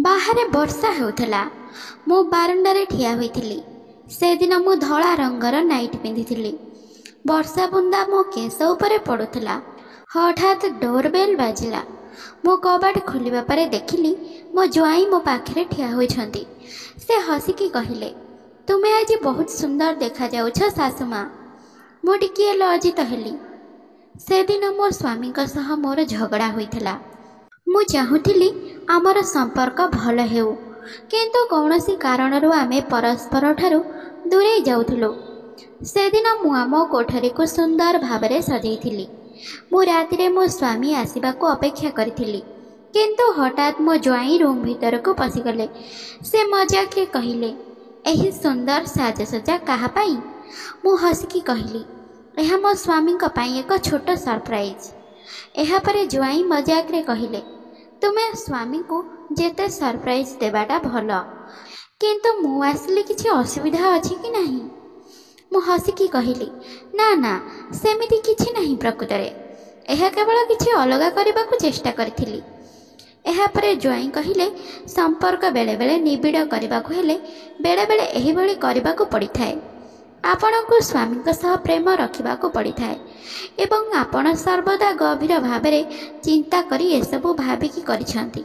ବାହାରେ ବର୍ଷା ହେଉଥିଲା। ମୁଁ ବାରଣ୍ଡାରେ ଠିଆ ହୋଇଥିଲି। ସେଦିନ ମୁଁ ଧଳା ରଙ୍ଗର ନାଇଟ୍ ପିନ୍ଧିଥିଲି। ବର୍ଷା ବୁନ୍ଦା ମୋ କେଶ ଉପରେ ପଡ଼ୁଥିଲା। ହଠାତ୍ ଡୋରବେଲ୍ ବାଜିଲା। ମୁଁ କବାଟ ଖୋଲିବା ପରେ ଦେଖିଲି ମୋ ଜ୍ୱାଇଁ ମୋ ପାଖରେ ଠିଆ ହୋଇଛନ୍ତି। ସେ ହସିକି କହିଲେ, ତୁମେ ଆଜି ବହୁତ ସୁନ୍ଦର ଦେଖାଯାଉଛ ଶାଶୁମା। ମୁଁ ଟିକିଏ ଲଜ୍ଜିତ ହେଲି। ସେଦିନ ମୋ ସ୍ୱାମୀଙ୍କ ସହ ମୋର ଝଗଡ଼ା ହୋଇଥିଲା। ମୁଁ ଚାହୁଁଥିଲି ଆମର ସମ୍ପର୍କ ଭଲ ହେଉ, କିନ୍ତୁ କୌଣସି କାରଣରୁ ଆମେ ପରସ୍ପରଠାରୁ ଦୂରେଇ ଯାଉଥିଲୁ। ସେଦିନ ମୁଁ ଆମ କୋଠରୀକୁ ସୁନ୍ଦର ଭାବରେ ସଜେଇଥିଲି। ମୁଁ ରାତିରେ ମୋ ସ୍ୱାମୀ ଆସିବାକୁ ଅପେକ୍ଷା କରିଥିଲି, କିନ୍ତୁ ହଠାତ୍ ମୋ ଜ୍ୱାଇଁ ରୁମ୍ ଭିତରକୁ ପଶିଗଲେ। ସେ ମଜାକରେ କହିଲେ, ଏହି ସୁନ୍ଦର ସାଜସଜ୍ଜା କାହା ପାଇଁ? ମୁଁ ହସିକି କହିଲି, ଏହା ମୋ ସ୍ୱାମୀଙ୍କ ପାଇଁ ଏକ ଛୋଟ ସରପ୍ରାଇଜ୍। ଏହାପରେ ଜ୍ୱାଇଁ ମଜାକରେ କହିଲେ, ତୁମେ ସ୍ୱାମୀଙ୍କୁ ଯେତେ ସରପ୍ରାଇଜ୍ ଦେବାଟା ଭଲ, କିନ୍ତୁ ମୁଁ ଆସିଲେ କିଛି ଅସୁବିଧା ଅଛି କି ନାହିଁ? ମୁଁ ହସିକି କହିଲି, ନା ନା, ସେମିତି କିଛି ନାହିଁ। ପ୍ରକୃତରେ ଏହା କେବଳ କିଛି ଅଲଗା କରିବାକୁ ଚେଷ୍ଟା କରିଥିଲି। ଏହାପରେ ଜ୍ୱାଇଁ କହିଲେ, ସମ୍ପର୍କ ବେଳେବେଳେ ନିବିଡ଼ କରିବାକୁ ହେଲେ ବେଳେବେଳେ ଏହିଭଳି କରିବାକୁ ପଡ଼ିଥାଏ। ଆପଣଙ୍କୁ ସ୍ୱାମୀଙ୍କ ସହ ପ୍ରେମ ରଖିବାକୁ ପଡ଼ିଥାଏ ଏବଂ ଆପଣ ସର୍ବଦା ଗଭୀର ଭାବରେ ଚିନ୍ତା କରି ଏସବୁ ଭାବିକି କରିଛନ୍ତି।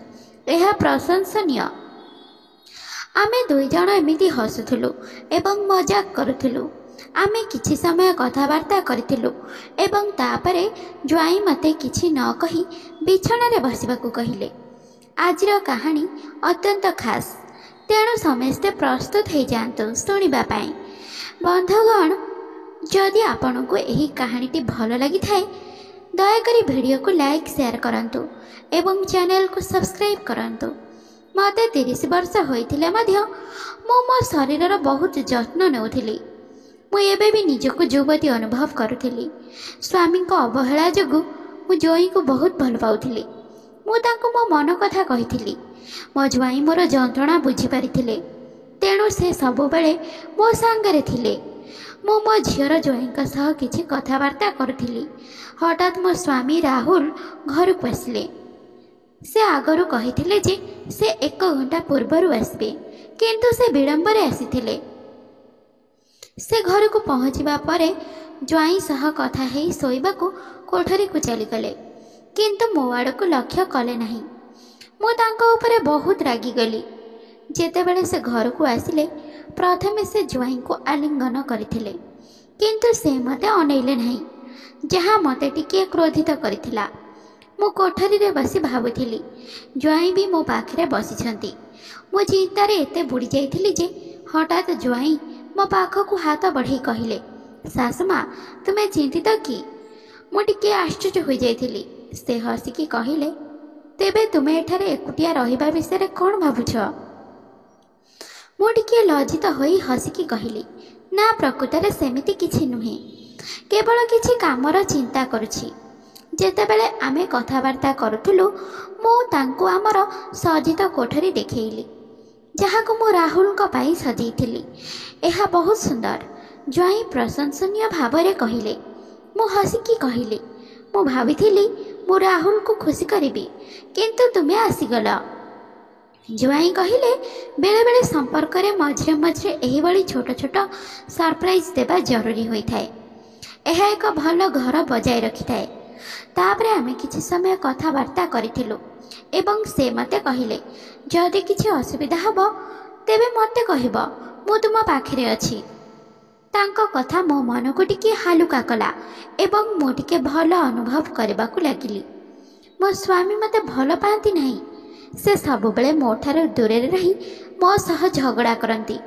ଏହା ପ୍ରଶଂସନୀୟ। ଆମେ ଦୁଇଜଣ ଏମିତି ହସୁଥିଲୁ ଏବଂ ମଜାକ କରୁଥିଲୁ। ଆମେ କିଛି ସମୟ କଥାବାର୍ତ୍ତା କରିଥିଲୁ ଏବଂ ତାପରେ ଜ୍ୱାଇଁ ମୋତେ କିଛି ନ କହି ବିଛଣାରେ ବସିବାକୁ କହିଲେ। ଆଜିର କାହାଣୀ ଅତ୍ୟନ୍ତ ଖାସ୍, ତେଣୁ ସମସ୍ତେ ପ୍ରସ୍ତୁତ ହୋଇଯାଆନ୍ତୁ ଶୁଣିବା ପାଇଁ। ବନ୍ଧୁଗଣ, ଯଦି ଆପଣଙ୍କୁ ଏହି କାହାଣୀଟି ଭଲ ଲାଗିଥାଏ, ଦୟାକରି ଭିଡ଼ିଓକୁ ଲାଇକ୍ ସେୟାର କରନ୍ତୁ ଏବଂ ଚ୍ୟାନେଲକୁ ସବସ୍କ୍ରାଇବ୍ କରନ୍ତୁ। ମୋତେ 30 ବର୍ଷ ହୋଇଥିଲେ ମଧ୍ୟ ମୁଁ ମୋ ଶରୀରର ବହୁତ ଯତ୍ନ ନେଉଥିଲି। ମୁଁ ଏବେ ବି ନିଜକୁ ଯୁବତୀ ଅନୁଭବ କରୁଥିଲି। ସ୍ୱାମୀଙ୍କ ଅବହେଳା ଯୋଗୁଁ ମୁଁ ଜ୍ୱାଇଁଙ୍କୁ ବହୁତ ଭଲ ପାଉଥିଲି। ମୁଁ ତାଙ୍କୁ ମୋ ମନ କଥା କହିଥିଲି। ମୋ ଜ୍ୱାଇଁ ମୋର ଯନ୍ତ୍ରଣା ବୁଝିପାରିଥିଲେ, ତେଣୁ ସେ ସବୁବେଳେ ମୋ ସାଙ୍ଗରେ ଥିଲେ। ମୁଁ ମୋ ଝିଅର ଜ୍ୱାଇଁଙ୍କ ସହ କିଛି କଥାବାର୍ତ୍ତା କରୁଥିଲି। ହଠାତ୍ ମୋ ସ୍ୱାମୀ ରାହୁଲ ଘରକୁ ଆସିଲେ। ସେ ଆଗରୁ କହିଥିଲେ ଯେ ସେ 1 ଘଣ୍ଟା ପୂର୍ବରୁ ଆସିବେ, କିନ୍ତୁ ସେ ବିଳମ୍ବରେ ଆସିଥିଲେ। ସେ ଘରକୁ ପହଞ୍ଚିବା ପରେ ଜ୍ୱାଇଁ ସହ କଥା ହେଇ ଶୋଇବାକୁ କୋଠରୀକୁ ଚାଲିଗଲେ, କିନ୍ତୁ ମୋ ଆଡ଼କୁ ଲକ୍ଷ୍ୟ କଲେ ନାହିଁ। ମୁଁ ତାଙ୍କ ଉପରେ ବହୁତ ରାଗିଗଲି। ଯେତେବେଳେ ସେ ଘରକୁ ଆସିଲେ, ପ୍ରଥମେ ସେ ଜ୍ୱାଇଁଙ୍କୁ ଆଲିଙ୍ଗନ କରିଥିଲେ, କିନ୍ତୁ ସେ ମୋତେ ଅନେଇଲେ ନାହିଁ, ଯାହା ମୋତେ ଟିକିଏ କ୍ରୋଧିତ କରିଥିଲା। ମୁଁ କୋଠରୀରେ ବସି ଭାବୁଥିଲି, ଜ୍ୱାଇଁ ବି ମୋ ପାଖରେ ବସିଛନ୍ତି। ମୁଁ ଚିନ୍ତାରେ ଏତେ ବୁଡ଼ି ଯାଇଥିଲି ଯେ ହଠାତ୍ ଜ୍ୱାଇଁ ମୋ ପାଖକୁ ହାତ ବଢ଼େଇ କହିଲେ, ଶାଶୁମା, ତୁମେ ଚିନ୍ତିତ କି? ମୁଁ ଟିକିଏ ଆଶ୍ଚର୍ଯ୍ୟ ହୋଇଯାଇଥିଲି। ସେ ହସିକି କହିଲେ, ତେବେ ତୁମେ ଏଠାରେ ଏକୁଟିଆ ରହିବା ବିଷୟରେ କ'ଣ ଭାବୁଛ? ମୁଁ ଟିକିଏ ଲଜ୍ଜିତ ହୋଇ ହସିକି କହିଲି, ନା, ପ୍ରକୃତରେ ସେମିତି କିଛି ନୁହେଁ, କେବଳ କିଛି କାମର ଚିନ୍ତା କରୁଛି। ଯେତେବେଳେ ଆମେ କଥାବାର୍ତ୍ତା କରୁଥିଲୁ, ମୁଁ ତାଙ୍କୁ ଆମର ସଜ୍ଜିତ କୋଠରୀ ଦେଖେଇଲି, ଯାହାକୁ ମୁଁ ରାହୁଲଙ୍କ ପାଇଁ ସଜେଇଥିଲି। ଏହା ବହୁତ ସୁନ୍ଦର, ଜ୍ୱାଇଁ ପ୍ରଶଂସନୀୟ ଭାବରେ କହିଲେ। ମୁଁ ହସିକି କହିଲି, ମୁଁ ଭାବିଥିଲି ମୁଁ ରାହୁଲକୁ ଖୁସି କରିବି, କିନ୍ତୁ ତୁମେ ଆସିଗଲ। ଜ୍ୱାଇଁ କହିଲେ, ବେଳେବେଳେ ସମ୍ପର୍କରେ ମଝିରେ ମଝିରେ ଏହିଭଳି ଛୋଟ ଛୋଟ ସରପ୍ରାଇଜ୍ ଦେବା ଜରୁରୀ ହୋଇଥାଏ। ଏହା ଏକ ଭଲ ଘର ବଜାୟ ରଖିଥାଏ। ତାପରେ ଆମେ କିଛି ସମୟ କଥାବାର୍ତ୍ତା କରିଥିଲୁ ଏବଂ ସେ ମୋତେ କହିଲେ, ଯଦି କିଛି ଅସୁବିଧା ହେବ ତେବେ ମୋତେ କହିବ, ମୁଁ ତୁମ ପାଖରେ ଅଛି। ତାଙ୍କ କଥା ମୋ ମନକୁ ଟିକିଏ ହାଲୁକା କଲା ଏବଂ ମୁଁ ଟିକିଏ ଭଲ ଅନୁଭବ କରିବାକୁ ଲାଗିଲି। ମୋ ସ୍ୱାମୀ ମୋତେ ଭଲ ପାଆନ୍ତି ନାହିଁ। ସେ ସବୁବେଳେ ମୋ ଠାରୁ ଦୂରରେ ରହି ମୋ ସହ ଝଗଡ଼ା କରନ୍ତି।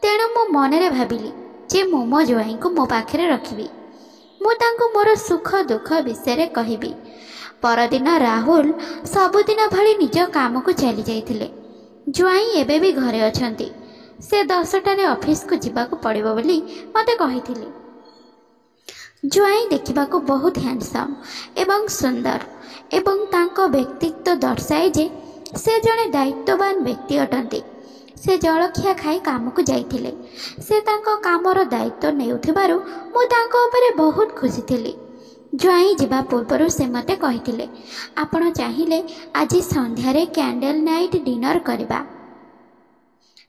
ତେଣୁ ମୁଁ ମନରେ ଭାବିଲି ଯେ ମୁଁ ମୋ ଜ୍ୱାଇଁଙ୍କୁ ମୋ ପାଖରେ ରଖିବି। ମୁଁ ତାଙ୍କୁ ମୋର ସୁଖ ଦୁଃଖ ବିଷୟରେ କହିବି। ପରଦିନ ରାହୁଲ ସବୁଦିନ ଭଳି ନିଜ କାମକୁ ଚାଲି ଯାଇଥିଲେ। ଜ୍ୱାଇଁ ଏବେ ବି ଘରେ ଅଛନ୍ତି। ସେ 10ଟାରେ ଅଫିସକୁ ଯିବାକୁ ପଡ଼ିବ ବୋଲି ମୋତେ କହିଥିଲେ। ଜ୍ୱାଇଁ ଦେଖିବାକୁ ବହୁତ ହ୍ୟାଣ୍ଡସମ୍ ଏବଂ ସୁନ୍ଦର ଏବଂ ତାଙ୍କ ବ୍ୟକ୍ତିତ୍ୱ ଦର୍ଶାଏ ଯେ ସେ ଜଣେ ଦାୟିତ୍ୱବାନ ବ୍ୟକ୍ତି ଅଟନ୍ତି। ସେ ଜଳଖିଆ ଖାଇ କାମକୁ ଯାଇଥିଲେ। ସେ ତାଙ୍କ କାମର ଦାୟିତ୍ୱ ନେଉଥିବାରୁ ମୁଁ ତାଙ୍କ ଉପରେ ବହୁତ ଖୁସି ଥିଲି। ज्वाई जिबा पूर्वरु से मते कहिथिले आपण चाहिए आज संध्यारे कैंडल नाइट डिनर करबा।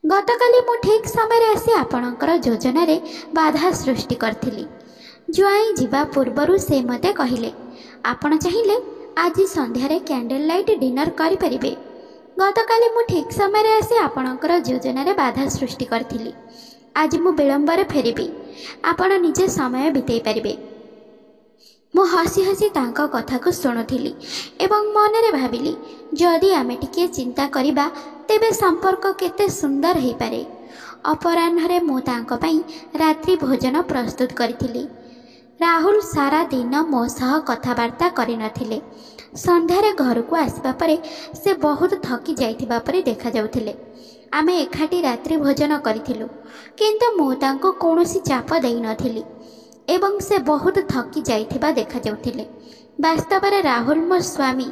गतकाली मु ठीक समय आसी आपणकर योजना रे बाधा सृष्टि करथिली। ज्वाई जिबा पूर्वरु से मते कहिले आपण चाहिए आज संध्यारे कैंडल लाइट डिनर करि परिबे। गतकाली मु ठीक समय आसी आपणकर योजना रे बाधा सृष्टि करथिली। आज मु विलंबर फेरिबी, आपण निजे समय बितेई परिबे। मु हसी हसी तांका कथा को शुणुथिली एवं मनरे भाबिली जदि आमे टिके चिंता करिबा तेबे संपर्क केते सुंदर हेई पारे। अपराह्न मु तांका पई रात्रि भोजन प्रस्तुत करिथिली। राहुल सारा दिन मो सह कथबार्ता करि नथिले। संध्यारे घर को आसबा परे से बहुत थकी जाइथिबा परे देखा जाउथिले। आमे एखाटी रात्रि भोजन करिथिलु किंतु मु तांको कोनोसी चाप देई नथिली एवं से बहुत थकी जाइथिबा देखा जाउथिले। वास्तव में राहुल मो स्वामी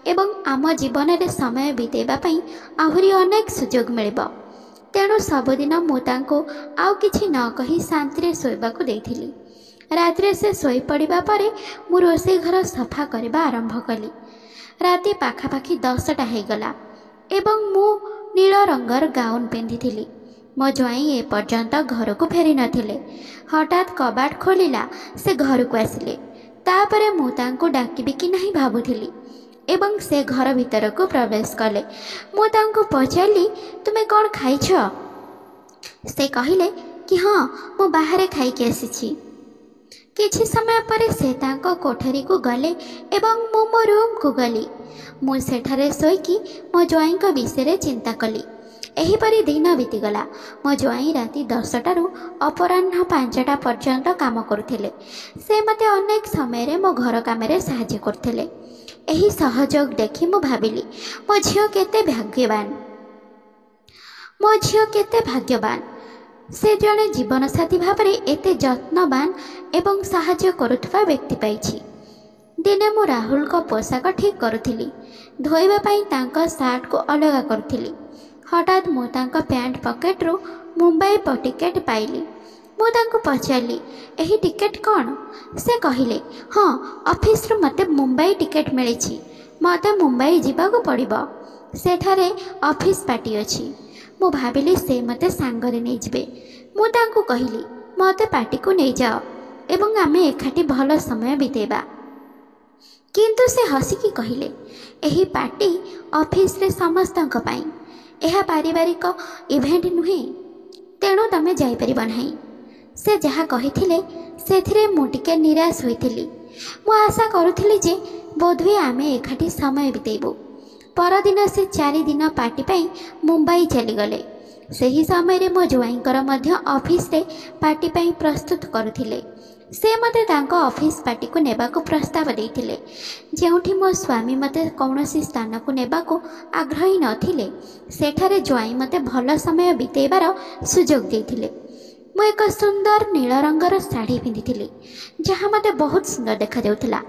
एवं आम जीवन में समय बितेबा पई आहुरी अनेक सुजोग मिलिबो। तेणु सबुदिन मु तांको आउ किछि न कहि शांति रे सोइबाकु देइथिली। रात्रे से सोई पड़िबा परे मु रोषेई घर सफा करबा आरंभ कली। राति पाखापाखि 10टा हेगला एवं मु नील रंगर गाउन पिंधिथिली। मो ज्वाई ए पर्यंत घर को फेरी नथिले। हठात कबाट खोलिला से घर को आसिले। तापरे मु तांको डाकिबी कि नहीं भाबुथिली एवं से घर भीतर को प्रवेश कले। मु तांको पचारली तुमे कौन खाइछ? से कहिले कि हाँ मु बाहरे खाई के आसीछि। किछि समय पर से तांको कोठरी को गले एवं मु मो रूम को गली। मु सेठारे सोईकी मो ज्वाई को विषय चिंता कली। एहीपरि दिन बीतीगला। मो ज्वाई राति 10टारू अपराह्न 5टा पर्यंत काम करुथिले। से मते अनेक समय रे मो घर काम रे सहाय्य करथिले। एही सहयोग देखि मु भाबिली मो झियो केते भाग्यवान। मो झियो केते भाग्यवान। से जड़े जीवन साथी भाव में एते जत्नवान एवं सहाय्य करुवा व्यक्ति पाइछि। दिने मु राहुल को पोशाक ठीक करुथिली। धोइबा पई तांका सार्ट को अलग करुथिली। हठात मु तांका पैंट पॉकेट रो मुंबई पर टिकेट पाइली। मु तांको पचारली एही टिकेट कौन? से कहिले हाँ ऑफिस रो मते मुंबई टिकेट मिली। मते मुंबई जीवाको पड़िबो। सेठारे ऑफिस पार्टी अछि। मु भाबिली से मते सांगरे नै जिबे। मु तांको कहिली मते पार्टी को नै जाओ एवं आमे एखाटी भलो समय बितेबा। किंतु से हसिकी कहिले एही पार्टी ऑफिस रे समस्तक पई। एहा पारिवारिक इवेंट नुहे, तेणु तमे जाई परिबा नाही। से जहा कहिथिले सेथिरे मु टिके निराश होइथिली। मु आशा करुथिली जे बोधवे आमे एखाटी समय बितेबो। परदिन से 4 दिन पार्टी पाई मुंबई चली गले। सही समय रे मो ज्वाईंकर मध्य ऑफिस रे पार्टी पाई प्रस्तुत करुथिले। से मते तांको ऑफिस पार्टी को नेबा को प्रस्ताव देइथिले। जेउठी मो स्वामी मते कौनसी स्थान को नेबा को आग्रही नथिले सेठारे ज्वाई मते भलो समय बितेबार सुजोग देइथिले। मु एक सुंदर नील रंगर साड़ी पिंधिथिली जहाँ मते बहुत सुंदर देखा जाउथिला।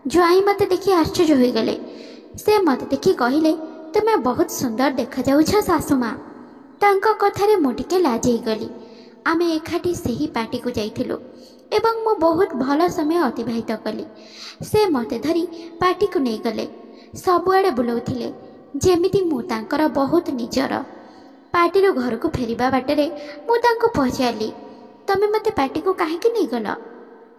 ज्वाई मते देखि आश्चर्य होई गले। से मते देखि कहिले तुमे बहुत सुंदर देखा जाउछ सासुमा। तांको कथारे मु टिके लाजई गली। आमे एखाटी सेही पार्टी को जाइथिलु एवं मु बहुत भलो समय अतिबाहित कली। से मते धरी पार्टी को नहीं गले। सबुआड़े बुलाउथिले जेमिति मु तांकर बहुत निजर। पार्टी रो घर को फेरिबा बाटरे मु तांको पचारली तमे मते पार्टी को काहे नहीं गल?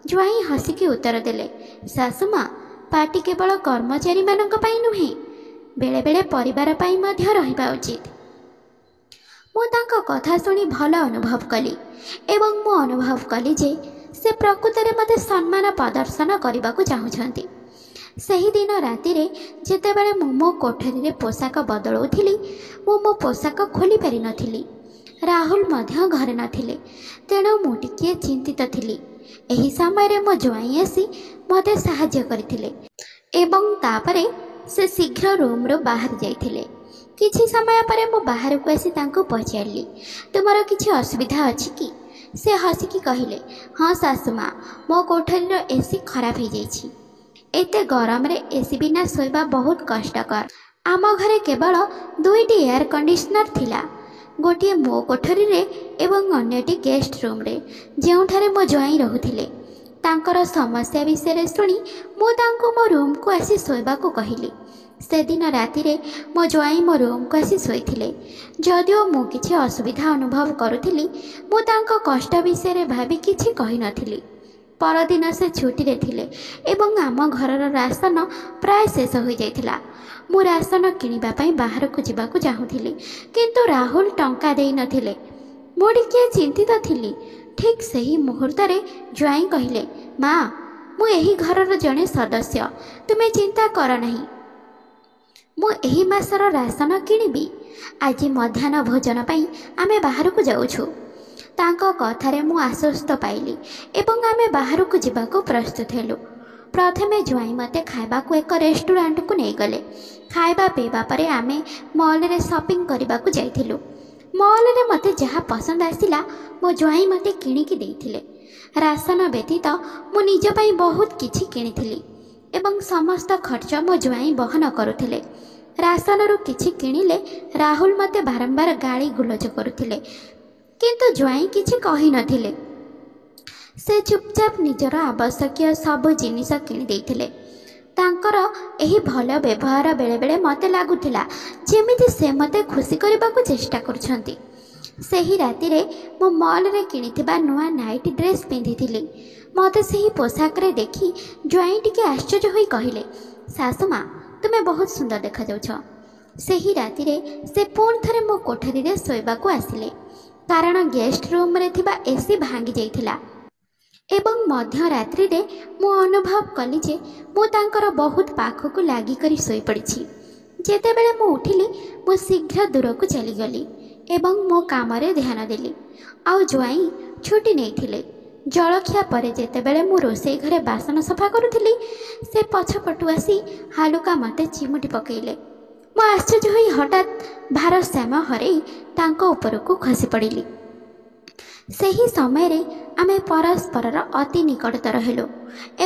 ज्वाई हसिकी उत्तर देले सासुमा पार्टी केवल कर्मचारी मानक पई नुहे, बेले बेले परिवार पई मध्य रहिबा उचित। मु तांको कथा सुनी भल अनुभव कली एवं मु अनुभव कली जे से प्रकृत में मते सम्मान प्रदर्शन करने को चाहूँगी। सही दिन राति रे जेतेबेले मु मो कोठरी रे पोशाक बदलौथिली मु मो पोशाक खोली पारि नथिली। राहुल मध्य घरे नथिले, तेणु मु टिके चिंतित थिली। एही समय रे मो ज्वाई आसी मते सहाय्य करथिले एवं तापरे से शीघ्र रूम रो बाहर जाइथिले। किछि समय परे मो बाहर को आसी तांको पचारली तुमर किछि असुविधा अछि कि? से हसिकी कहिले हाँ सासुमा मो कोठरी एसी खराब हो जाइछि। एते गरम रे एसी बिना सोइबा बहुत कष्टकर। आम घरे केवल 2टी एयर कंडीशनर थिला, गोटे मो कोठरी रे एवं अन्यटी गेस्ट रूम रे जेउठारे मो ज्वाई रहुथिले। ତାଙ୍କର ସମସ୍ୟା ବିଷୟରେ ଶୁଣି ମୁଁ ତାଙ୍କୁ ମୋ ରୁମ୍କୁ ଆସି ଶୋଇବାକୁ କହିଲି। ସେଦିନ ରାତିରେ ମୋ ଜ୍ୱାଇଁ ମୋ ରୁମ୍କୁ ଆସି ଶୋଇଥିଲେ। ଯଦିଓ ମୁଁ କିଛି ଅସୁବିଧା ଅନୁଭବ କରୁଥିଲି, ମୁଁ ତାଙ୍କ କଷ୍ଟ ବିଷୟରେ ଭାବି କିଛି କହିନଥିଲି। ପରଦିନ ସେ ଛୁଟିରେ ଥିଲେ ଏବଂ ଆମ ଘରର ରାସନ ପ୍ରାୟ ଶେଷ ହୋଇଯାଇଥିଲା। ମୁଁ ରାସନ କିଣିବା ପାଇଁ ବାହାରକୁ ଯିବାକୁ ଚାହୁଁଥିଲି, କିନ୍ତୁ ରାହୁଲ ଟଙ୍କା ଦେଇନଥିଲେ। ମୁଁ ଟିକିଏ ଚିନ୍ତିତ ଥିଲି। ଠିକ୍ ସେହି ମୁହୂର୍ତ୍ତରେ ଜ୍ୱାଇଁ କହିଲେ, ମା, ମୁଁ ଏହି ଘରର ଜଣେ ସଦସ୍ୟ, ତୁମେ ଚିନ୍ତା କର ନାହିଁ। ମୁଁ ଏହି ମାସର ରାସନ କିଣିବି। ଆଜି ମଧ୍ୟାହ୍ନ ଭୋଜନ ପାଇଁ ଆମେ ବାହାରକୁ ଯାଉଛୁ। ତାଙ୍କ କଥାରେ ମୁଁ ଆଶ୍ୱସ୍ତ ପାଇଲି ଏବଂ ଆମେ ବାହାରକୁ ଯିବାକୁ ପ୍ରସ୍ତୁତ ହେଲୁ। ପ୍ରଥମେ ଜ୍ୱାଇଁ ମୋତେ ଖାଇବାକୁ ଏକ ରେଷ୍ଟୁରାଣ୍ଟକୁ ନେଇଗଲେ। ଖାଇବା ପିଇବା ପରେ ଆମେ ମଲ୍ରେ ସପିଂ କରିବାକୁ ଯାଇଥିଲୁ। ମଲ୍ରେ ମୋତେ ଯାହା ପସନ୍ଦ ଆସିଲା ମୋ ଜ୍ୱାଇଁ ମୋତେ କିଣିକି ଦେଇଥିଲେ। ରାସନ ବ୍ୟତୀତ ମୁଁ ନିଜ ପାଇଁ ବହୁତ କିଛି କିଣିଥିଲି ଏବଂ ସମସ୍ତ ଖର୍ଚ୍ଚ ମୋ ଜ୍ୱାଇଁ ବହନ କରୁଥିଲେ। ରାସନରୁ କିଛି କିଣିଲେ ରାହୁଲ ମୋତେ ବାରମ୍ବାର ଗାଳି ଗୁଲଜ କରୁଥିଲେ, କିନ୍ତୁ ଜ୍ୱାଇଁ କିଛି କହିନଥିଲେ। ସେ ଚୁପଚାପ ନିଜର ଆବଶ୍ୟକୀୟ ସବୁ ଜିନିଷ କିଣି ଦେଇଥିଲେ। ତାଙ୍କର ଏହି ଭଲ ବ୍ୟବହାର ବେଳେବେଳେ ମୋତେ ଲାଗୁଥିଲା ଯେମିତି ସେ ମୋତେ ଖୁସି କରିବାକୁ ଚେଷ୍ଟା କରୁଛନ୍ତି। ସେହି ରାତିରେ ମୁଁ ମଲ୍ରେ କିଣିଥିବା ନୂଆ ନାଇଟ୍ ଡ୍ରେସ୍ ପିନ୍ଧିଥିଲି। ମୋତେ ସେହି ପୋଷାକରେ ଦେଖି ଜ୍ୱାଇଁ ଟିକେ ଆଶ୍ଚର୍ଯ୍ୟ ହୋଇ କହିଲେ, ଶାଶୁମା, ତୁମେ ବହୁତ ସୁନ୍ଦର ଦେଖାଯାଉଛ। ସେହି ରାତିରେ ସେ ପୁଣି ଥରେ ମୋ କୋଠରୀରେ ଶୋଇବାକୁ ଆସିଲେ, କାରଣ ଗେଷ୍ଟ ରୁମ୍ରେ ଥିବା ଏସି ଭାଙ୍ଗି ଯାଇଥିଲା ଏବଂ ମଧ୍ୟରାତ୍ରିରେ ମୁଁ ଅନୁଭବ କଲି ଯେ ମୁଁ ତାଙ୍କର ବହୁତ ପାଖକୁ ଲାଗିକରି ଶୋଇପଡ଼ିଛି। ଯେତେବେଳେ ମୁଁ ଉଠିଲି, ମୁଁ ଶୀଘ୍ର ଦୂରକୁ ଚାଲିଗଲି ଏବଂ ମୋ କାମରେ ଧ୍ୟାନ ଦେଲି। ଆଉ ଜ୍ୱାଇଁ ଛୁଟି ନେଇଥିଲେ। ଜଳଖିଆ ପରେ ଯେତେବେଳେ ମୁଁ ରୋଷେଇ ଘରେ ବାସନ ସଫା କରୁଥିଲି, ସେ ପଛପଟୁ ଆସି ହାଲୁକା ମୋତେ ଚିମୁଟି ପକାଇଲେ। ମୁଁ ଆଶ୍ଚର୍ଯ୍ୟ ହୋଇ ହଠାତ୍ ଭାରସାମ୍ୟ ହରାଇ ତାଙ୍କ ଉପରକୁ ଖସି ପଡ଼ିଲି। ସେହି ସମୟରେ ଆମେ ପରସ୍ପରର ଅତି ନିକଟତର ହେଲୁ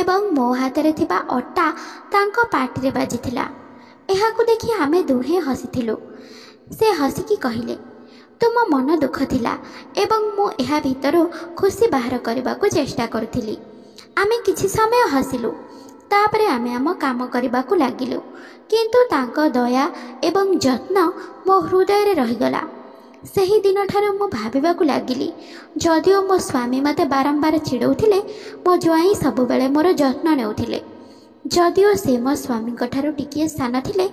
ଏବଂ ମୋ ହାତରେ ଥିବା ଅଟା ତାଙ୍କ ପାଟିରେ ବାଜିଥିଲା। ଏହାକୁ ଦେଖି ଆମେ ଦୁହେଁ ହସିଥିଲୁ। ସେ ହସିକି କହିଲେ, ତୁମ ମନ ଦୁଃଖ ଥିଲା ଏବଂ ମୁଁ ଏହା ଭିତରୁ ଖୁସି ବାହାର କରିବାକୁ ଚେଷ୍ଟା କରୁଥିଲି। ଆମେ କିଛି ସମୟ ହସିଲୁ, ତାପରେ ଆମେ ଆମ କାମ କରିବାକୁ ଲାଗିଲୁ, କିନ୍ତୁ ତାଙ୍କ ଦୟା ଏବଂ ଯତ୍ନ ମୋ ହୃଦୟରେ ରହିଗଲା। ସେହି ଦିନଠାରୁ ମୁଁ ଭାବିବାକୁ ଲାଗିଲି, ଯଦିଓ ମୋ ସ୍ୱାମୀ ମୋତେ ବାରମ୍ବାର ଚିଡ଼ଉଥିଲେ, ମୋ ଜ୍ୱାଇଁ ସବୁବେଳେ ମୋର ଯତ୍ନ ନେଉଥିଲେ। ଯଦିଓ ସେ ମୋ ସ୍ୱାମୀଙ୍କ ଠାରୁ ଟିକିଏ ସାନ ଥିଲେ,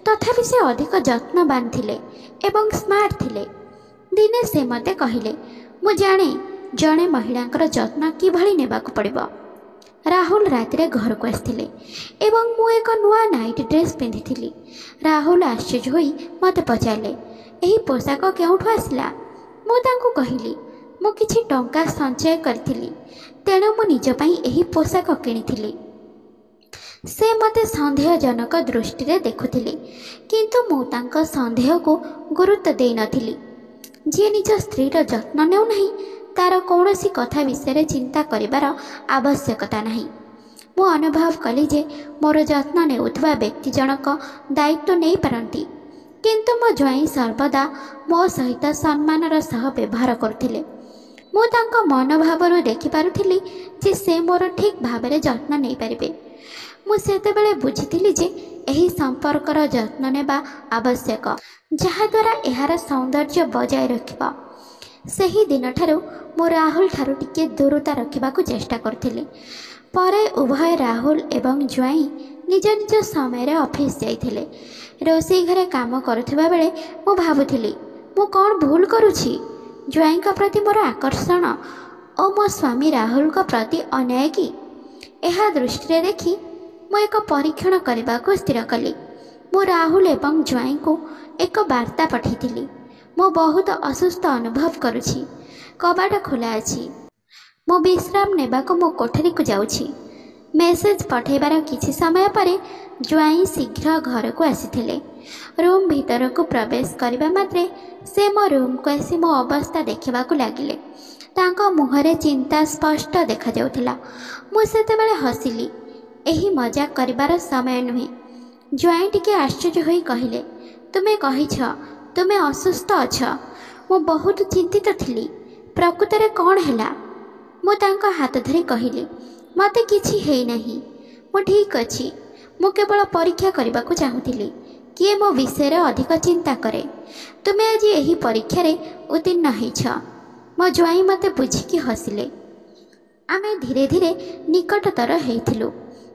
ତଥାପି ସେ ଅଧିକ ଯତ୍ନବାନ ଥିଲେ ଏବଂ ସ୍ମାର୍ଟ ଥିଲେ। ଦିନେ ସେ ମୋତେ କହିଲେ, ମୁଁ ଜାଣେ ଜଣେ ମହିଳାଙ୍କର ଯତ୍ନ କିଭଳି ନେବାକୁ ପଡ଼ିବ। ରାହୁଲ ରାତିରେ ଘରକୁ ଆସିଥିଲେ ଏବଂ ମୁଁ ଏକ ନୂଆ ନାଇଟ୍ ଡ୍ରେସ୍ ପିନ୍ଧିଥିଲି। ରାହୁଲ ଆଶ୍ଚର୍ଯ୍ୟ ହୋଇ ମୋତେ ପଚାରିଲେ, ଏହି ପୋଷାକ କେଉଁଠୁ ଆସିଲା? ମୁଁ ତାଙ୍କୁ କହିଲି, ମୁଁ କିଛି ଟଙ୍କା ସଞ୍ଚୟ କରିଥିଲି, ତେଣୁ ମୁଁ ନିଜ ପାଇଁ ଏହି ପୋଷାକ କିଣିଥିଲି। ସେ ମୋତେ ସନ୍ଦେହଜନକ ଦୃଷ୍ଟିରେ ଦେଖୁଥିଲେ, କିନ୍ତୁ ମୁଁ ତାଙ୍କ ସନ୍ଦେହକୁ ଗୁରୁତ୍ୱ ଦେଇନଥିଲି। ଯିଏ ନିଜ ସ୍ତ୍ରୀର ଯତ୍ନ ନେଉନାହିଁ, ତା'ର କୌଣସି କଥା ବିଷୟରେ ଚିନ୍ତା କରିବାର ଆବଶ୍ୟକତା ନାହିଁ। ମୁଁ ଅନୁଭବ କଲି ଯେ ମୋର ଯତ୍ନ ନେଉଥିବା ବ୍ୟକ୍ତି ଜଣକ ଦାୟିତ୍ୱ ନେଇପାରନ୍ତି, କିନ୍ତୁ ମୋ ଜ୍ୱାଇଁ ସର୍ବଦା ମୋ ସହିତ ସମ୍ମାନର ସହ ବ୍ୟବହାର କରୁଥିଲେ। ମୁଁ ତାଙ୍କ ମନୋଭାବରୁ ଦେଖିପାରୁଥିଲି ଯେ ସେ ମୋର ଠିକ୍ ଭାବରେ ଯତ୍ନ ନେଇପାରିବେ। ମୁଁ ସେତେବେଳେ ବୁଝିଥିଲି ଯେ ଏହି ସମ୍ପର୍କର ଯତ୍ନ ନେବା ଆବଶ୍ୟକ, ଯାହାଦ୍ୱାରା ଏହାର ସୌନ୍ଦର୍ଯ୍ୟ ବଜାୟ ରଖିବ। ସେହି ଦିନଠାରୁ ମୁଁ ରାହୁଲ ଠାରୁ ଟିକିଏ ଦୂରତା ରଖିବାକୁ ଚେଷ୍ଟା କରୁଥିଲି। ପରେ ଉଭୟ ରାହୁଲ ଏବଂ ଜ୍ୱାଇଁ ନିଜ ନିଜ ସମୟରେ ଅଫିସ୍ ଯାଇଥିଲେ। ରୋଷେଇ ଘରେ କାମ କରୁଥିବା ବେଳେ ମୁଁ ଭାବୁଥିଲି, ମୁଁ କ'ଣ ଭୁଲ କରୁଛି? ଜ୍ୱାଇଁଙ୍କ ପ୍ରତି ମୋର ଆକର୍ଷଣ ଓ ମୋ ସ୍ୱାମୀ ରାହୁଲଙ୍କ ପ୍ରତି ଅନ୍ୟାୟ କି? ଏହା ଦୃଷ୍ଟିରେ ଦେଖି ମୁଁ ଏକ ପରୀକ୍ଷଣ କରିବାକୁ ସ୍ଥିର କଲି। ମୁଁ ରାହୁଲ ଏବଂ ଜ୍ୱାଇଁଙ୍କୁ ଏକ ବାର୍ତ୍ତା ପଠାଇଥିଲି, ମୁଁ ବହୁତ ଅସୁସ୍ଥ ଅନୁଭବ କରୁଛି। କବାଟ ଖୋଲା ଅଛି। ମୁଁ ବିଶ୍ରାମ ନେବାକୁ ମୋ କୋଠରୀକୁ ଯାଉଛି। ମେସେଜ ପଠାଇବାର କିଛି ସମୟ ପରେ ଜ୍ୱାଇଁ ଶୀଘ୍ର ଘରକୁ ଆସିଥିଲେ। ରୁମ୍ ଭିତରକୁ ପ୍ରବେଶ କରିବା ମାତ୍ରେ ସେ ମୋ ରୁମ୍କୁ ଆସି ମୋ ଅବସ୍ଥା ଦେଖିବାକୁ ଲାଗିଲେ। ତାଙ୍କ ମୁହଁରେ ଚିନ୍ତା ସ୍ପଷ୍ଟ ଦେଖାଯାଉଥିଲା। ମୁଁ ସେତେବେଳେ ହସିଲି। ଏହି ମଜାକ କରିବାର ସମୟ ନୁହେଁ। ଜ୍ୱାଇଁ ଟିକେ ଆଶ୍ଚର୍ଯ୍ୟ ହୋଇ କହିଲେ, ତୁମେ କହିଛ ତୁମେ ଅସୁସ୍ଥ ଅଛ। ମୁଁ ବହୁତ ଚିନ୍ତିତ ଥିଲି। ପ୍ରକୃତରେ କ'ଣ ହେଲା? ମୁଁ ତାଙ୍କ ହାତ ଧରି କହିଲି, ମୋତେ କିଛି ହେଇନାହିଁ, ମୁଁ ଠିକ୍ ଅଛି। ମୁଁ କେବଳ ପରୀକ୍ଷା କରିବାକୁ ଚାହୁଁଥିଲି କିଏ ମୋ ବିଷୟରେ ଅଧିକ ଚିନ୍ତା କରେ। ତୁମେ ଆଜି ଏହି ପରୀକ୍ଷାରେ ଉତ୍ତୀର୍ଣ୍ଣ ହେଇଛ। ମୋ ଜ୍ୱାଇଁ ମୋତେ ବୁଝିକି ହସିଲେ। ଆମେ ଧୀରେ ଧୀରେ ନିକଟତର ହେଇଥିଲୁ,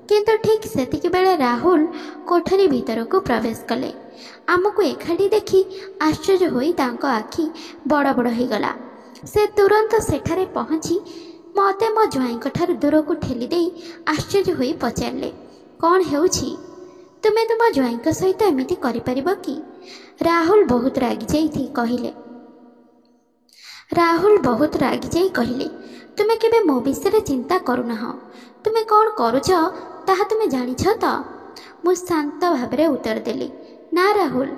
କିନ୍ତୁ ଠିକ୍ ସେତିକିବେଳେ ରାହୁଲ କୋଠରୀ ଭିତରକୁ ପ୍ରବେଶ କଲେ। ଆମକୁ ଏକାଠି ଦେଖି ଆଶ୍ଚର୍ଯ୍ୟ ହୋଇ ତାଙ୍କ ଆଖି ବଡ଼ ବଡ଼ ହୋଇଗଲା। ସେ ତୁରନ୍ତ ସେଠାରେ ପହଞ୍ଚି ମୋତେ ମୋ ଜ୍ୱାଇଁଙ୍କଠାରୁ ଦୂରକୁ ଠେଲି ଦେଇ ଆଶ୍ଚର୍ଯ୍ୟ ହୋଇ ପଚାରିଲେ, କ'ଣ ହେଉଛି? ତୁମେ ତୁମ ଜ୍ୱାଇଁଙ୍କ ସହିତ ଏମିତି କରିପାରିବ କି? ରାହୁଲ ବହୁତ ରାଗିଯାଇ କହିଲେ, ତୁମେ କେବେ ମୋ ବିଷୟରେ ଚିନ୍ତା କରୁନାହଁ। ତୁମେ କ'ଣ କରୁଛ ତାହା ତୁମେ ଜାଣିଛ ତ? ମୁଁ ଶାନ୍ତ ଭାବରେ ଉତ୍ତର ଦେଲି, ନା ରାହୁଲ,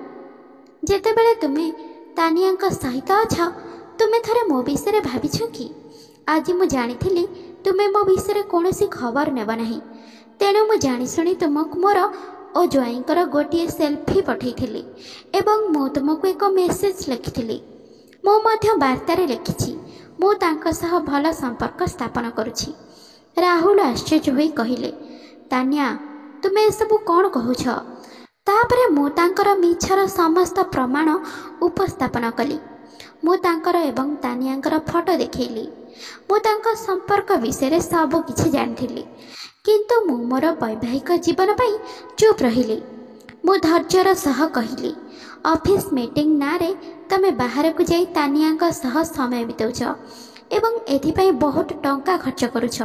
ଯେତେବେଳେ ତୁମେ ତାନିଆଙ୍କ ସହିତ ଅଛ, ତୁମେ ଥରେ ମୋ ବିଷୟରେ ଭାବିଛ କି? ଆଜି ମୁଁ ଜାଣିଥିଲି ତୁମେ ମୋ ବିଷୟରେ କୌଣସି ଖବର ନେବ ନାହିଁ। ତେଣୁ ମୁଁ ଜାଣିଶୁଣି ତୁମକୁ ମୋର ଓ ଜ୍ୱାଇଁଙ୍କର ଗୋଟିଏ ସେଲ୍ଫି ପଠାଇଥିଲି ଏବଂ ମୁଁ ତୁମକୁ ଏକ ମେସେଜ୍ ଲେଖିଥିଲି। ମୁଁ ମଧ୍ୟ ବାର୍ତ୍ତାରେ ଲେଖିଛି, ମୁଁ ତାଙ୍କ ସହ ଭଲ ସମ୍ପର୍କ ସ୍ଥାପନ କରୁଛି। ରାହୁଲ ଆଶ୍ଚର୍ଯ୍ୟ ହୋଇ କହିଲେ, ତାନିଆ, ତୁମେ ଏସବୁ କ'ଣ କହୁଛ? ତାପରେ ମୁଁ ତାଙ୍କର ମିଛର ସମସ୍ତ ପ୍ରମାଣ ଉପସ୍ଥାପନ କଲି। ମୁଁ ତାଙ୍କର ଏବଂ ତାନିଆଙ୍କର ଫଟୋ ଦେଖାଇଲି। ମୁଁ ତାଙ୍କ ସମ୍ପର୍କ ବିଷୟରେ ସବୁ କିଛି ଜାଣିଥିଲି, କିନ୍ତୁ ମୁଁ ମୋର ବୈବାହିକ ଜୀବନ ପାଇଁ ଚୁପ୍ ରହିଲି। ମୁଁ ଧୈର୍ଯ୍ୟର ସହ କହିଲି, ଅଫିସ୍ ମିଟିଂ ନାଁରେ ତୁମେ ବାହାରକୁ ଯାଇ ତାନିଆଙ୍କ ସହ ସମୟ ବିତାଉଛ ଏବଂ ଏଥିପାଇଁ ବହୁତ ଟଙ୍କା ଖର୍ଚ୍ଚ କରୁଛ।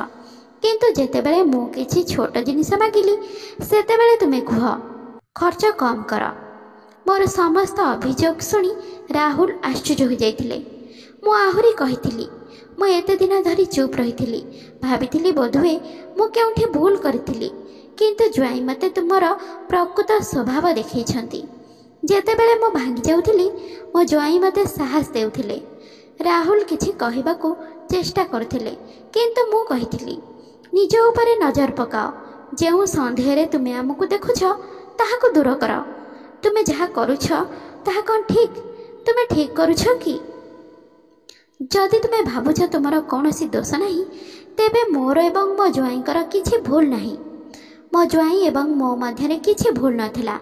କିନ୍ତୁ ଯେତେବେଳେ ମୁଁ କିଛି ଛୋଟ ଜିନିଷ ମାଗିଲି, ସେତେବେଳେ ତୁମେ କୁହ ଖର୍ଚ୍ଚ କମ୍ କର। ମୋର ସମସ୍ତ ଅଭିଯୋଗ ଶୁଣି ରାହୁଲ ଆଶ୍ଚର୍ଯ୍ୟ ହୋଇଯାଇଥିଲେ। ମୁଁ ଆହୁରି କହିଥିଲି, ମୁଁ ଏତେ ଦିନ ଧରି ଚୁପ୍ ରହିଥିଲି। ଭାବିଥିଲି ବୋଧହୁଏ ମୁଁ କେଉଁଠି ଭୁଲ କରିଥିଲି, କିନ୍ତୁ ଜ୍ୱାଇଁ ମୋତେ ତୁମର ପ୍ରକୃତ ସ୍ୱଭାବ ଦେଖାଇଛନ୍ତି। ଯେତେବେଳେ ମୁଁ ଭାଙ୍ଗି ଯାଉଥିଲି, ମୋ ଜ୍ୱାଇଁ ମୋତେ ସାହସ ଦେଉଥିଲେ। ରାହୁଲ କିଛି କହିବାକୁ ଚେଷ୍ଟା କରୁଥିଲେ, କିନ୍ତୁ ମୁଁ କହିଥିଲି, ନିଜ ଉପରେ ନଜର ପକାଅ। ଯେଉଁ ସନ୍ଦେହରେ ତୁମେ ଆମକୁ ଦେଖୁଛ, ତାହାକୁ ଦୂର କର। ତୁମେ ଯାହା କରୁଛ ତାହା କ'ଣ ଠିକ୍? ତୁମେ ଠିକ୍ କରୁଛ କି? ଯଦି ତୁମେ ଭାବୁଛ ତୁମର କୌଣସି ଦୋଷ ନାହିଁ, ତେବେ ମୋର ଏବଂ ମୋ ଜ୍ୱାଇଁଙ୍କର କିଛି ଭୁଲ ନାହିଁ। ମୋ ଜ୍ୱାଇଁ ଏବଂ ମୋ ମଧ୍ୟରେ କିଛି ଭୁଲ ନଥିଲା।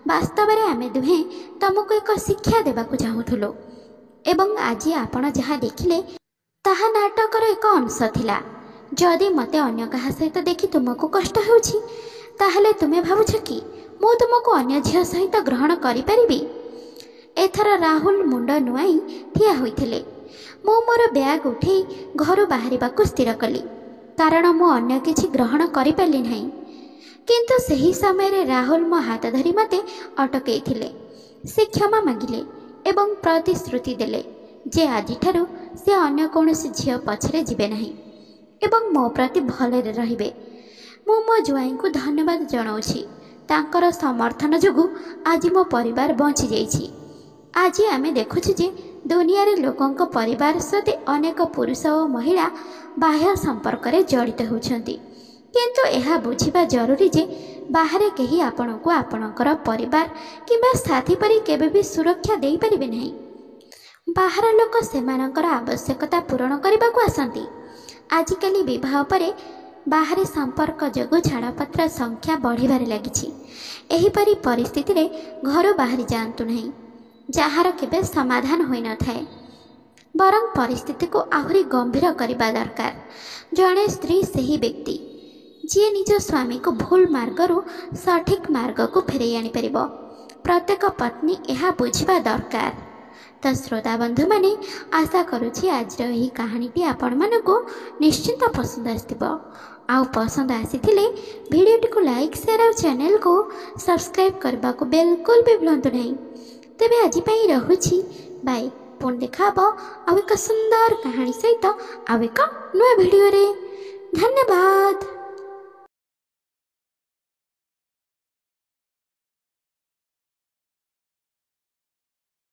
ବାସ୍ତବରେ ଆମେ ଦୁହେଁ ତୁମକୁ ଏକ ଶିକ୍ଷା ଦେବାକୁ ଚାହୁଁଥିଲୁ ଏବଂ ଆଜି ଆପଣ ଯାହା ଦେଖିଲେ ତାହା ନାଟକର ଏକ ଅଂଶ ଥିଲା। ଯଦି ମୋତେ ଅନ୍ୟ କାହା ସହିତ ଦେଖି ତୁମକୁ କଷ୍ଟ ହେଉଛି, ତାହେଲେ ତୁମେ ଭାବୁଛ କି ମୁଁ ତୁମକୁ ଅନ୍ୟ ଝିଅ ସହିତ ଗ୍ରହଣ କରିପାରିବି? ଏଥର ରାହୁଲ ମୁଣ୍ଡ ନୁଆଁଇ ଠିଆ ହୋଇଥିଲେ। ମୁଁ ମୋର ବ୍ୟାଗ୍ ଉଠାଇ ଘରୁ ବାହାରିବାକୁ ସ୍ଥିର କଲି, କାରଣ ମୁଁ ଅନ୍ୟ କିଛି ଗ୍ରହଣ କରିପାରିଲି ନାହିଁ। କିନ୍ତୁ ସେହି ସମୟରେ ରାହୁଲ ମୋ ହାତ ଧରି ମୋତେ ଅଟକାଇଥିଲେ। ସେ କ୍ଷମା ମାଗିଲେ ଏବଂ ପ୍ରତିଶ୍ରୁତି ଦେଲେ ଯେ ଆଜିଠାରୁ ସେ ଅନ୍ୟ କୌଣସି ଝିଅ ପଛରେ ଯିବେ ନାହିଁ ଏବଂ ମୋ ପ୍ରତି ଭଲରେ ରହିବେ। ମୁଁ ମୋ ଜ୍ୱାଇଁଙ୍କୁ ଧନ୍ୟବାଦ ଜଣାଉଛି। ତାଙ୍କର ସମର୍ଥନ ଯୋଗୁଁ ଆଜି ମୋ ପରିବାର ବଞ୍ଚିଯାଇଛି। ଆଜି ଆମେ ଦେଖୁଛୁ ଯେ ଦୁନିଆରେ ଲୋକଙ୍କ ପରିବାର ସହିତ ଅନେକ ପୁରୁଷ ଓ ମହିଳା ବାହ୍ୟ ସମ୍ପର୍କରେ ଜଡ଼ିତ ହେଉଛନ୍ତି, କିନ୍ତୁ ଏହା ବୁଝିବା ଜରୁରୀ ଯେ ବାହାରେ କେହି ଆପଣଙ୍କୁ ଆପଣଙ୍କର ପରିବାର କିମ୍ବା ସାଥୀ ପରି କେବେ ବି ସୁରକ୍ଷା ଦେଇପାରିବେ ନାହିଁ। ବାହାର ଲୋକ ସେମାନଙ୍କର ଆବଶ୍ୟକତା ପୂରଣ କରିବାକୁ ଆସନ୍ତି। ଆଜିକାଲି ବିବାହ ପରେ ବାହାରେ ସମ୍ପର୍କ ଯୋଗୁଁ ଛାଡ଼ପତ୍ର ସଂଖ୍ୟା ବଢ଼ିବାରେ ଲାଗିଛି। ଏହିପରି ପରିସ୍ଥିତିରେ ଘରୁ ବାହାରି ଯାଆନ୍ତୁ ନାହିଁ, ଯାହାର କେବେ ସମାଧାନ ହୋଇନଥାଏ। ବରଂ ପରିସ୍ଥିତିକୁ ଆହୁରି ଗମ୍ଭୀର କରିବା ଦରକାର। ଜଣେ ସ୍ତ୍ରୀ ସେହି ବ୍ୟକ୍ତି ଯିଏ ନିଜ ସ୍ୱାମୀକୁ ଭୁଲ ମାର୍ଗରୁ ସଠିକ୍ ମାର୍ଗକୁ ଫେରାଇ ଆଣିପାରିବ। ପ୍ରତ୍ୟେକ ପତ୍ନୀ ଏହା ବୁଝିବା ଦରକାର। ତ ଶ୍ରୋତାବନ୍ଧୁମାନେ, ଆଶା କରୁଛି ଆଜିର ଏହି କାହାଣୀଟି ଆପଣମାନଙ୍କୁ ନିଶ୍ଚିନ୍ତ ପସନ୍ଦ ଆସିଥିବ। ଆଉ ପସନ୍ଦ ଆସିଥିଲେ ଭିଡ଼ିଓଟିକୁ ଲାଇକ୍, ସେୟାର ଆଉ ଚ୍ୟାନେଲକୁ ସବସ୍କ୍ରାଇବ୍ କରିବାକୁ ବିଲକୁଲ ବି ଭୁଲନ୍ତୁ ନାହିଁ। ତେବେ ଆଜି ପାଇଁ ରହୁଛି, ବାଏ। ପୁଣି ଦେଖା ହେବ ଆଉ ଏକ ସୁନ୍ଦର କାହାଣୀ ସହିତ ଆଉ ଏକ ନୂଆ ଭିଡ଼ିଓରେ। ଧନ୍ୟବାଦ।